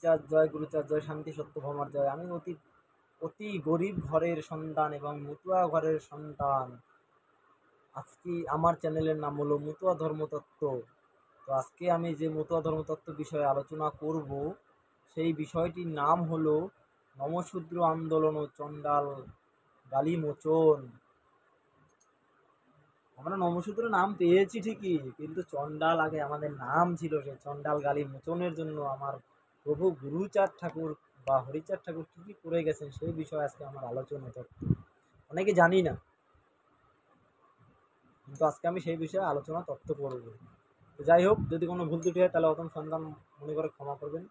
চাঁদ জয়, গুরুচাঁদ জয়, শান্তি সত্য ভমার জয়। আমি অতি অতি গরিব ঘরের সন্তান এবং মতুয়া ঘরের সন্তান। আজকে আমার চ্যানেলের নাম হলো মতুয়া ধর্মতত্ত্ব। তো আজকে আমি যে মতুয়া ধর্মতত্ত্ব বিষয়ে আলোচনা করব, সেই বিষয়টির নাম হলো নমশূদ্র আন্দোলন ও চণ্ডাল গালি মোচন। আমরা নমশূদ্র নাম পেয়েছি ঠিকই, কিন্তু চণ্ডাল আগে আমাদের নাম ছিল। সেই চণ্ডাল গালি মোচনের জন্য আমার প্রভু গুরুচাঁদ ঠাকুর বা হরিচাঁদ ঠাকুর কী কী করে গেছেন সেই বিষয়ে আজকে আমার আলোচনা তত্ত্ব। অনেকে জানি না, কিন্তু আজকে আমি সেই বিষয়ে আলোচনা তত্ত্ব করব। তো যাই হোক, যদি কোনো ভুল ত্রুটি হয় তাহলে অতম সন্তান মনে করে ক্ষমা করবেন।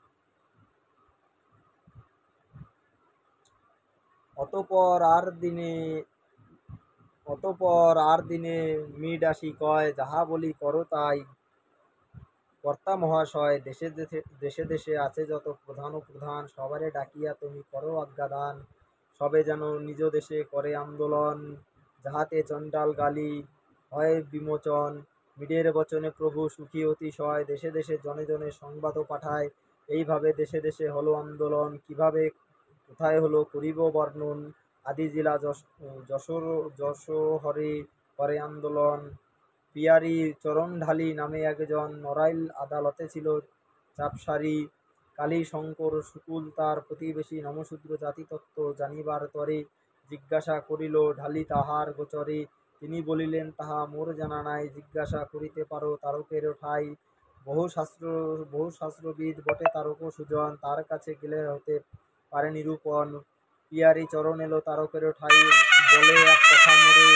অতপর আর দিনে মিড আসি কয়, যাহা বলি করো তাই। কর্তা মহাশয়, দেশে দেশে দেশে দেশে আছে যত প্রধান ও প্রধান, সবারে ডাকিয়া তুমি করো আজ্ঞাদান। সবে যেন নিজ দেশে করে আন্দোলন, যাহাতে চণ্ডাল গালি হয় বিমোচন। মিডের বচনে প্রভু সুখী অতিশয়, দেশে দেশে জনে জনে সংবাদও পাঠায়। এইভাবে দেশে দেশে হলো আন্দোলন, কিভাবে কোথায় হলো করিব বর্ণন। আদি জেলা যশোহরে করে আন্দোলন। পিয়ারি চরণঢালি নামে একজন, নড়াইল আদালতে ছিল চাপসারি। কালী শঙ্কর শুকুল তার প্রতিবেশী, নমশূদ্র জাতিতত্ত্ব জানিবার তরে। জিজ্ঞাসা করিল ঢালি তাহার গোচরে, তিনি বলিলেন তাহা মোর জানা নাই। জিজ্ঞাসা করিতে পারো তারকের ঠাই, বহু শাস্ত্রবিদ বটে তারক সুজন, তার কাছে গেলে হতে পারে নিরূপণ। পিয়ারি চরণ এলো তারকের ঠাই, বলে এক কথা মোরে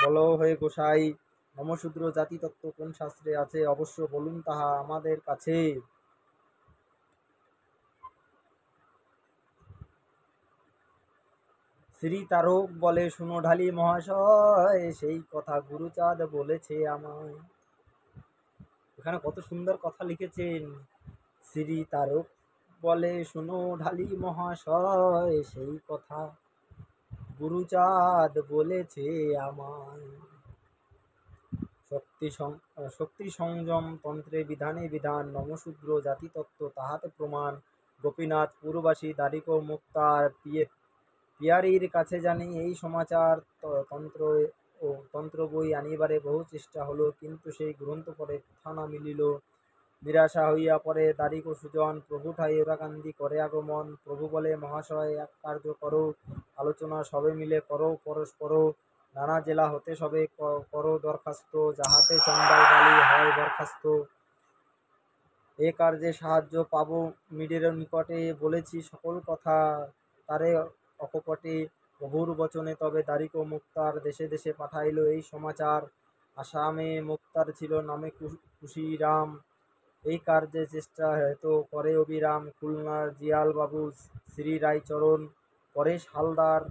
বলো হয়ে গোসাই। নমশূদ্র জাতিতত্ত্ব কোন শাস্ত্রে আছে, অবশ্য বলুন তাহা আমাদের কাছে। শ্রী তারক বলে, শুনো ঢালি মহাশয়, সেই কথা গুরুচাঁদ বলেছে আমায়। এখানে কত সুন্দর কথা লিখেছেন। শ্রী তারক বলে, শুনো ঢালি মহাশয়, সেই কথা গুরুচাঁদ বলেছে আমায়। শক্তি সংযম তন্ত্রে বিধানে বিধান, নমশূদ্র জাতিতত্ত্ব তাহাতে প্রমাণ। গোপীনাথ পুরবাসী দারিক মুক্তার, পিয়ারির কাছে জানি এই সমাচার। তন্ত্র বই আনিবারে বহু চেষ্টা হলো, কিন্তু সেই গ্রন্থ পরে কোথা না মিলিল। নিরাশা হইয়া পড়ে দারিক সুজন, প্রভু ঠাই ওরাকান্দি করে আগমন। প্রভু বলে, মহাশয় এক কার্য করো, আলোচনা সবে মিলে করো পরস্পর। নানা জেলা হতে সবে করো দরখাস্ত, যাহাতে চণ্ডাল গালি হয় বরখাস্ত। এ কার্যে সাহায্য পাব মিডের নিকটে, বলেছি সকল কথা তারে অকপটে। প্রভুর বচনে তবে দারিক ও মুক্তার, দেশে দেশে পাঠাইল এই সমাচার। আসামে মুক্তার ছিল নামে কুশিরাম, এই কার্যে চেষ্টা হেতু করে অবিরাম। খুলনার জিয়াল বাবু শ্রী রায়চরণ, পরেশ হালদার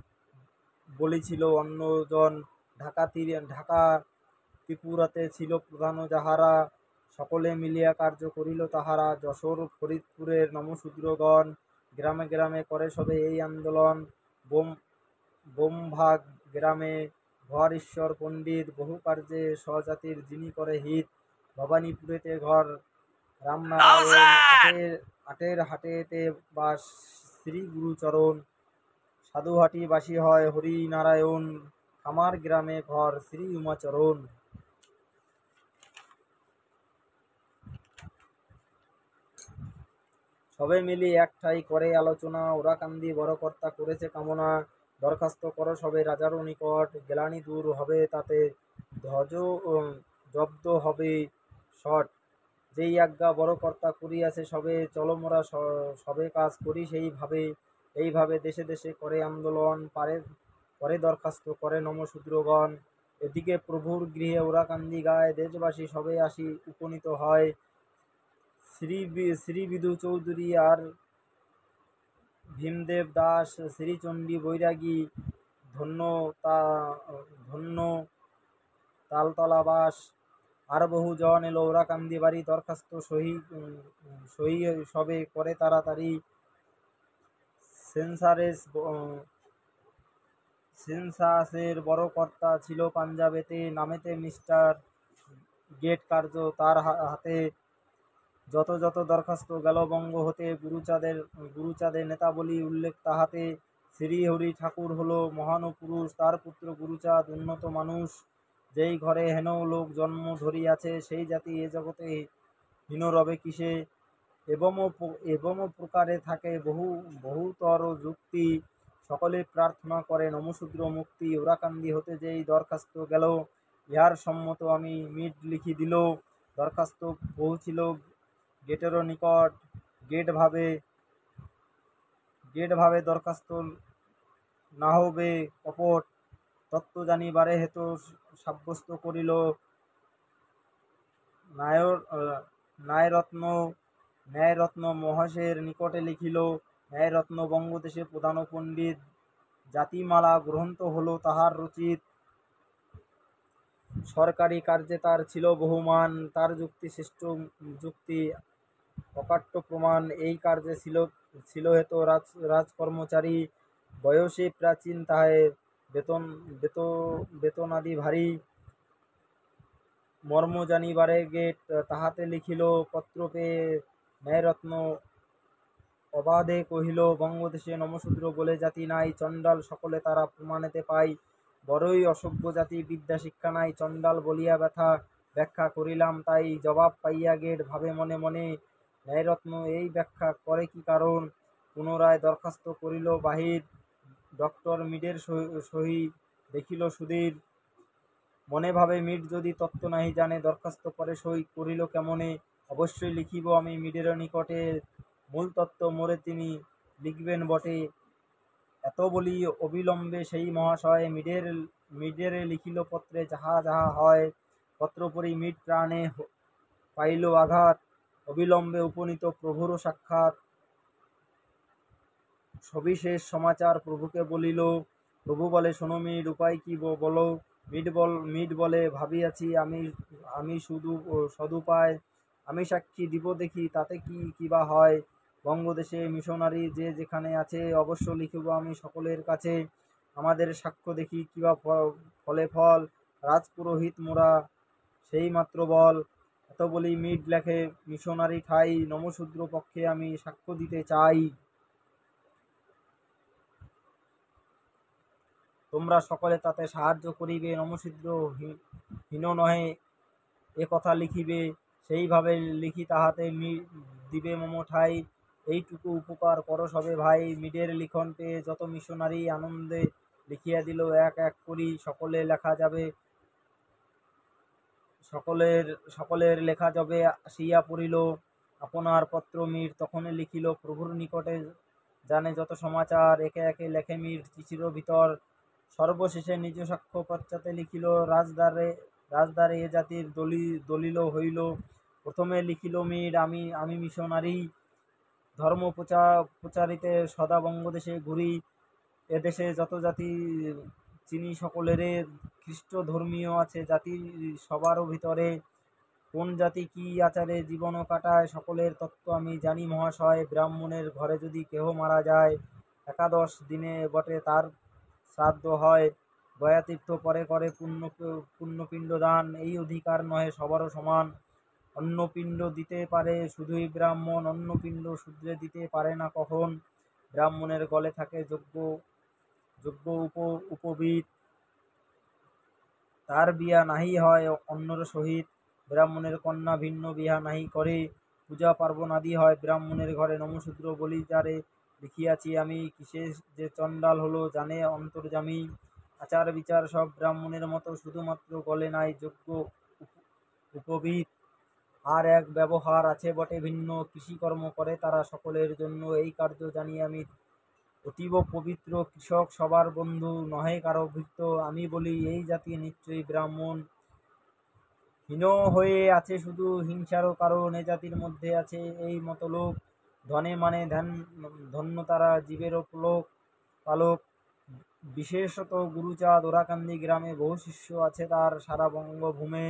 বলেছিল অন্যজন। ঢাকা ত্রিপুরাতে ছিল প্রধান যাহারা, সকলে মিলিয়া কার্য করিল তাহারা। যশোর ফরিদপুরের নমশূদ্রগণ, গ্রামে গ্রামে করে সবে এই আন্দোলন। বোমভাগ গ্রামে ঘর ঈশ্বর পণ্ডিত, বহু কার্যে স্বজাতির যিনি করে হিত। ভবানীপুরেতে ঘর রামনারায়ণ, আটের হাটেতে বাস শ্রী গুরুচরণ। সাধুহাটি বাসী হয় হরিনারায়ণ, খামার গ্রামে ঘর শ্রী উমাচরণ। সবে মিলি একঠাই করে আলোচনা, ওরাকান্দি বড় কর্তা করেছে কামনা। দরখাস্ত করো সবে রাজার নিকট, গ্লানি দূর হবে তাতে, জব্দ হবে শট। যেই আজ্ঞা বড় কর্তা করিয়াছে সবে, চলো মোরা সবে কাজ করি সেইভাবে। এইভাবে দেশে দেশে করে আন্দোলন, পরে দরখাস্ত করে নমশূদ্রগণ। এদিকে প্রভুর গৃহে ওরাকান্দি গায়, দেশবাসী সবে আসি উপনীত হয়। শ্রী বিধু চৌধুরী আর ভীমদেব দাস, শ্রীচণ্ডী বৈরাগী, ধন্য তালতলা বাস। আর বহু জন এলো ওরাকান্দি বাড়ি, দরখাস্ত সহি সবে করে তাড়াতাড়ি। সেন্সাসের বড় কর্তা ছিল পাঞ্জাবেতে, নামেতে মিস্টার গেট কার্য তার হাতে। যত যত দরখাস্ত গেল বঙ্গ হতে, গুরুচাঁদের নেতাবলী উল্লেখ তাহাতে। শ্রীহরি ঠাকুর হলো মহানুপুরুষ, তার পুত্র গুরুচাঁদ উন্নত মানুষ। যেই ঘরে হেন লোক জন্ম ধরিয়াছে, সেই জাতি এ জগতে হীন রবে কিসে। এবং প্রকারে থাকে বহুতর যুক্তি, সকলে প্রার্থনা করে নমশূদ্র মুক্তি। ওরাকান্দি হতে যেই দরখাস্ত গেল, ইহার সম্মত আমি মিট লিখি দিল। দরখাস্ত পৌঁছিল গেটেরও নিকট, গেট ভাবে দরখাস্ত না হবে কপট। তত্ত্ব জানিবারে হেতু সাব্যস্ত করিল ন্যায়রত্ন। ন্যায়রত্ন মহাশয়ের নিকটে লিখিল, ন্যায়রত্ন বঙ্গদেশে প্রধান পণ্ডিত। জাতিমালা গ্রন্থ হলো তাহার রচিত, সরকারি কার্যে তার ছিল বহুমান। তার যুক্তি শ্রেষ্ঠ যুক্তি, অকাট্য প্রমাণ। এই কার্যে ছিল হেত রাজকর্মচারী, বয়সে প্রাচীন তাহে বেতনাদি ভারী। মর্ম জানিবারে গেট তাহাতে লিখিল, পত্র পেয়ে ন্যায়রত্ন অবাধে কহিল, বঙ্গদেশে নমশূদ্র বলে জাতি নাই, চণ্ডাল সকলে তারা প্রমাণেতে পাই। বড়ই অসভ্য জাতি, বিদ্যা শিক্ষা নাই, চণ্ডাল বলিয়া ব্যাখ্যা করিলাম তাই। জবাব পাইয়া গেট ভাবে মনে মনে, ন্যায়রত্ন এই ব্যাখ্যা করে কি কারণ। পুনরায় দরখাস্ত করিল বাহির, ডক্টর মিডের সহি দেখিল সুধীর। মনে ভাবে মিড যদি তত্ত্ব নাহি জানে, দরখাস্ত করে সই করিল কেমনে। অবশ্যই লিখিব আমি মিডের নিকটে, মূল তত্ত্ব মোরে তিনি লিখবেন বটে। এত বলি অবিলম্বে সেই মহাশয় মিডেরে লিখিল পত্রে যাহা যাহা হয়। পত্র পড়ি মিড প্রাণে পাইল আঘাত, অবিলম্বে উপনীত প্রভুর সাক্ষাৎ। সবিশেষ সমাচার প্রভুকে বলিল। প্রভু বলে, শোনো মিড, উপায় কি বলো। মিড বলে, ভাবিয়াছি আমি সদুপায়। আমি সাক্ষী দিব দেখি, তাতে কিবা হয়। বঙ্গদেশে মিশনারি যে যেখানে আছে, অবশ্য লিখিব আমি সকলের কাছে। আমাদের সাক্ষ্য দেখি কিবা ফল। রাজপুরোহিত মোরা সেই মাত্র বল। এত বলি মিড লেখে, মিশনারি ঠাই, নমশূদ্র পক্ষে আমি সাক্ষ্য দিতে চাই। তোমরা সকলে তাতে সাহায্য করিবে, নমশূদ্র হীন নহে এ কথা লিখিবে। সেইভাবে লিখি তাহাতে দিবে মম ঠাই। এইটুকু উপকার করো সবে ভাই। মিডের লিখন পেয়ে যত মিশনারি আনন্দে লিখিয়া দিল এক এক করি। সকলের লেখা যাবে আসিয়া পড়িল। আপনার পত্র মিড তখনই লিখিল, প্রভুর নিকটে জানে যত সমাচার। একে একে লেখে মিড চিঠির ভিতর, সর্বশেষে নিজ সাক্ষ্য পশ্চাতে লিখিল, রাজদারে এ জাতির দলিল হইল। প্রথমে লিখিল মিড, আমি মিশনারি, ধর্ম প্রচারিতে সদা বঙ্গদেশে ঘুরি। এদেশে যত জাতি চিনি সকলেরে, খ্রিস্ট ধর্মীয় আছে জাতি সবার ভিতরে। কোন জাতি কি আচারে জীবন কাটায়, সকলের তত্ত্ব আমি জানি মহাশয়। ব্রাহ্মণের ঘরে যদি কেহ মারা যায়, একাদশ দিনে বটে তার শ্রাদ্ধ হয়। গয়াতীর্থ পরে করে পুণ্যপিণ্ড দান, এই অধিকার নহে সবারও সমান। অন্নপিণ্ড দিতে পারে শুধুই ব্রাহ্মণ, অন্নপিণ্ড শূদ্রে দিতে পারে না কখন। ব্রাহ্মণের গলে থাকে যোগ্য উপবীত, তার বিয়া নাহি হয় অন্যর সহিত। ব্রাহ্মণের কন্যা ভিন্ন বিয়া নাহি করে, পূজা পার্বণ আদি হয় ব্রাহ্মণের ঘরে। নমশূদ্র বলি যারে লিখিয়াছি আমি, কিসে যে চণ্ডাল হলো জানে অন্তর্যামী। আচার বিচার সব ব্রাহ্মণের মতো, শুধুমাত্র গলে নাই যোগ্য উপবীত। আর এক ব্যবহার আছে বটে ভিন্ন, কৃষিকর্ম করে তারা সকলের জন্য। এই কার্য জানি আমি অতীব পবিত্র, কৃষক সবার বন্ধু, নহে কারো ভৃত্য। আমি বলি এই জাতি নিশ্চয়ই ব্রাহ্মণ, হীন হয়ে আছে শুধু হিংসারও কারণ। এ জাতির মধ্যে আছে এই মত লোক, ধনে মানে ধন্য তারা, জীবেরও পালক। বিশেষত গুরুচাঁদ ওরাকান্দি গ্রামে বহু শিষ্য আছে তার, সারা বঙ্গভূমে।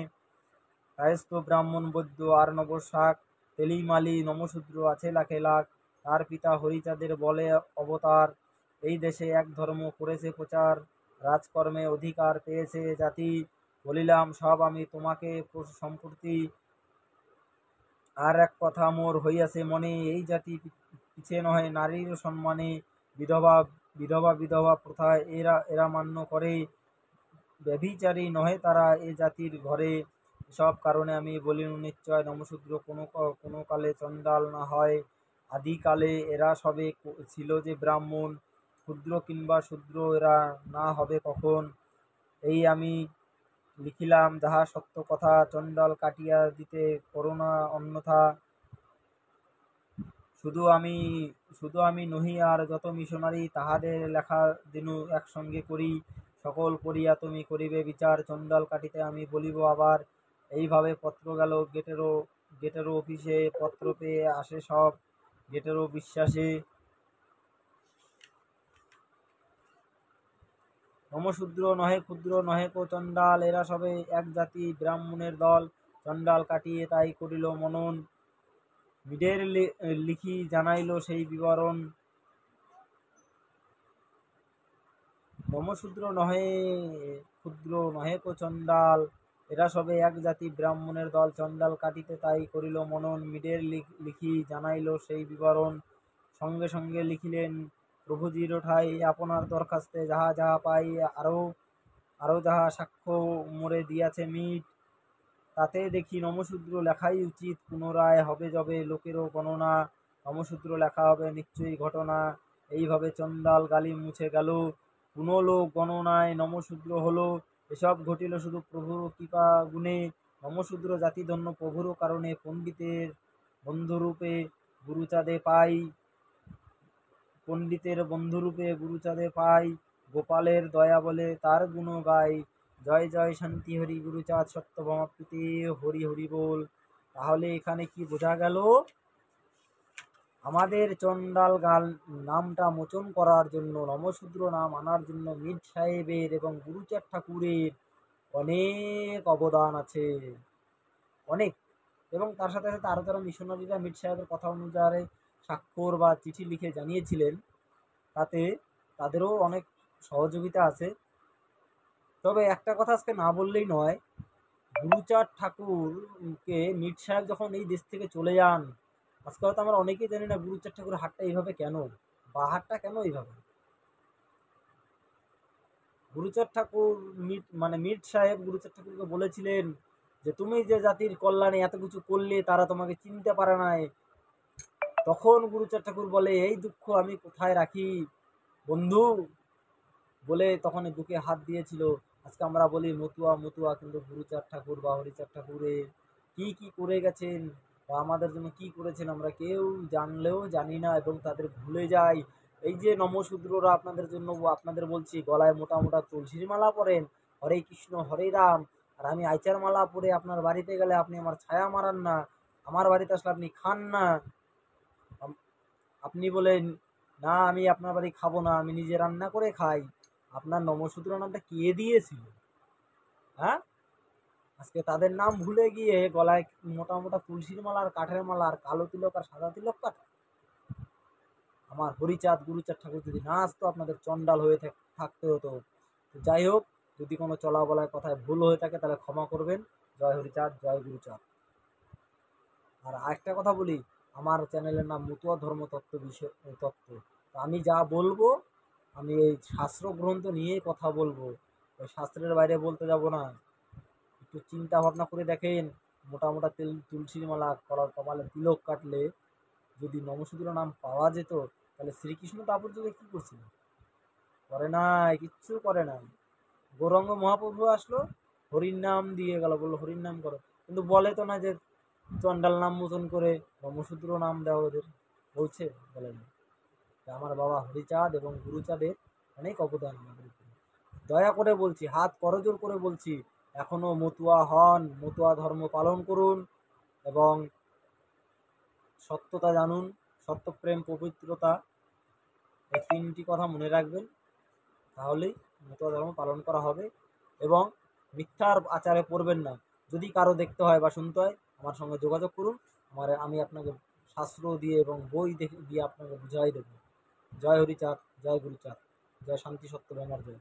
কায়স্থ ব্রাহ্মণ বৈদ্য আর নবশাক, তেলিমালি নমশূদ্র আছে লাখে লাখ। তার পিতা হরিচাঁদের বলে অবতার, এই দেশে এক ধর্ম করেছে প্রচার। রাজকর্মে অধিকার পেয়েছে জাতি, বলিলাম সব আমি তোমাকে সম্প্রতি। আর এক কথা মোর হইয়াছে মনে, এই জাতি পিছে নহে নারীর সম্মানে, বিধবা বিধবা বিধবা প্রথা এরা এরা মান্য করে, ব্যভিচারী নহে তারা এ জাতির ঘরে। সব কারণে আমি বলিনু নিশ্চয় নমশূদ্র কোনো কালে চণ্ডাল না হয়। আদিকালে এরা সবে ছিল যে ব্রাহ্মণ, ক্ষুদ্র কিংবা শূদ্র এরা না হবে কখন। এই আমি লিখিলাম যাহা সত্য কথা, চণ্ডাল কাটিয়া দিতে করোনা অন্যথা। শুধু আমি শুধু আমি নহি, আর যত মিশনারি তাহাদের লেখা দিনু একসঙ্গে করি, সকল করিয়া তুমি করিবে বিচার, চণ্ডাল কাটিতে আমি বলিব আবার। এইভাবে পত্র গেল গেটেরও অফিসে, পত্র পেয়ে আসে সব গেটেরও বিশ্বাসে। নমশূদ্র নহে ক্ষুদ্র নহে কো চণ্ডাল, এরা সবে এক জাতি ব্রাহ্মণের দল, চণ্ডাল কাটিয়ে তাই করিল মনন। মিডের লিখি জানাইল সেই বিবরণ, নমশূদ্র নহে ক্ষুদ্র নহে কো চণ্ডাল, এরা সবে এক জাতি ব্রাহ্মণের দল, চণ্ডাল কাটিতে তাই করিল মনন। মিডের লিখি জানাইল সেই বিবরণ, সঙ্গে সঙ্গে লিখিলেন প্রভুজির ঠাই, আপনার দরখাস্তে যাহা যাহা পাই, আরও আরও যাহা সাক্ষ্য মোরে দিয়াছে মিট, তাতে দেখি নমশূদ্র লেখাই উচিত, পুনরায় হবে যবে লোকেরও গণনা, নমশূদ্র লেখা হবে নিশ্চয়ই ঘটনা। এইভাবে চণ্ডাল গালি মুছে গেল, পুনঃলোক গণনায় নমশূদ্র হলো। এসব ঘটিল শুধু প্রভুর কৃপা গুণে, নমশূদ্র জাতি ধন্য প্রভুর কারণে, পণ্ডিতের বন্ধুরূপে গুরুচাঁদে পাই, পণ্ডিতের বন্ধুরূপে গুরুচাঁদে পাই, গোপালের দয়া বলে তার গুণ গাই, জয় জয় শান্তি হরি গুরুচাঁদ সত্যভামাপ্রীতি হরি হরি বল। তাহলে এখানে কি বোঝা গেল? আমাদের চণ্ডাল গাল নামটা মোচন করার জন্য, নমশূদ্র নাম আনার জন্য মীর সাহেবের এবং গুরুচাঁদ ঠাকুরের অনেক অবদান আছে, অনেক। এবং তার সাথে সাথে আরও যারা মিশনারিরা মীর সাহেবের কথা অনুযায়ী স্বাক্ষর বা চিঠি লিখে জানিয়েছিলেন, তাতে তাদেরও অনেক সহযোগিতা আছে। তবে একটা কথা আজকে না বললেই নয়, গুরুচাঁদ ঠাকুরকে মীর সাহেব যখন এই দেশ থেকে চলে যান, আজকে হয়তো আমরা অনেকেই জানি না গুরুচাঁদ ঠাকুরের হাতটা এইভাবে কেন, বা হাতটা কেন এইভাবে। গুরুচাঁদ ঠাকুর মীর সাহেব গুরুচাঁদ ঠাকুরকে বলেছিলেন যে তুমি যে জাতির কল্যাণে এত কিছু করলে তারা তোমাকে চিনতে পারে নাই। তখন গুরুচাঁদ ঠাকুর বলে এই দুঃখ আমি কোথায় রাখি বন্ধু, বলে তখন বুকে হাত দিয়েছিল। আজকে আমরা বলি মতুয়া মতুয়া, কিন্তু গুরুচাঁদ ঠাকুর বা হরিচাঁদ ঠাকুরের কি কি করে গেছেন বা আমাদের জন্য কি করেছেন আমরা কেউ জানলেও জানি না, এবং তাদের ভুলে যাই। এই যে নমশূদ্ররা আপনাদের জন্য, আপনাদের বলছি, গলায় মোটা মোটা তুলসীর মালা পরেন, হরে কৃষ্ণ হরে রাম, আর আমি আইচার মালা পরে আপনার বাড়িতে গেলে আপনি আমার ছায়া মারান না, আমার বাড়িতে আসলে আপনি খান না, আপনি বলেন না আমি আপনার বাড়ি খাবো না, আমি নিজে রান্না করে খাই। আপনার নমশূদ্র নামটা কে দিয়েছিল? হ্যাঁ, আজকে তাদের নাম ভুলে গিয়ে গলায় মোটা মোটা তুলসীর মালা আর কাঠের মালা আর কালো তিলক আর সাদা তিলক কাটা। আমার হরিচাঁদ গুরুচাঁদ ঠাকুর যদি না আসতো আপনাদের চণ্ডাল হয়ে থাকতে হতো। যাই হোক, যদি কোনো চলা বলার কথায় ভুল হয়ে থাকে তাহলে ক্ষমা করবেন। জয় হরিচাঁদ, জয় গুরুচাঁদ। আর আরেকটা কথা বলি, আমার চ্যানেলের নাম মতুয়া ধর্মতত্ত্ব বিষয় তত্ত্ব। তো আমি যা বলবো, আমি এই শাস্ত্র গ্রন্থ নিয়েই কথা বলবো, ওই শাস্ত্রের বাইরে বলতে যাব না। একটু চিন্তা ভাবনা করে দেখেন, মোটা মোটা তুলসীর মালা, কপালে তিলক কাটলে যদি নমশূদ্র নাম পাওয়া যেত, তাহলে শ্রীকৃষ্ণ তারপর যুগে কী করছিল? করে নাই, কিচ্ছু করে নাই। গৌরাঙ্গ মহাপ্রভু আসলো, হরির নাম দিয়ে গেল, বললো হরির নাম করো, কিন্তু বলে তো না যে চণ্ডাল নাম মোচন করে নমশূদ্র নাম দেওয়া ওদের, বলছে? বলে না। আমার বাবা হরিচাঁদ এবং গুরুচাঁদের অনেক অবদান আমাদের উপরে। দয়া করে বলছি, হাত করজোড় করে বলছি, এখনো মতুয়া হন, মতুয়া ধর্ম পালন করুন এবং সত্যতা জানুন, সত্যপ্রেম পবিত্রতা, এই তিনটি কথা মনে রাখবেন, তাহলেই মতুয়া ধর্ম পালন করা হবে। এবং মিথ্যার আচারে পড়বেন না। যদি কারো দেখতে হয় বা শুনতে হয়, আমার সঙ্গে যোগাযোগ করুন, আমি আপনাকে শাস্ত্র দিয়ে এবং বই দিয়ে আপনাকে বুঝাই দেবো। জয় হরিচাঁদ, জয় গুরুচাঁদ, জয় শান্তি সত্য ব্যানার জয়।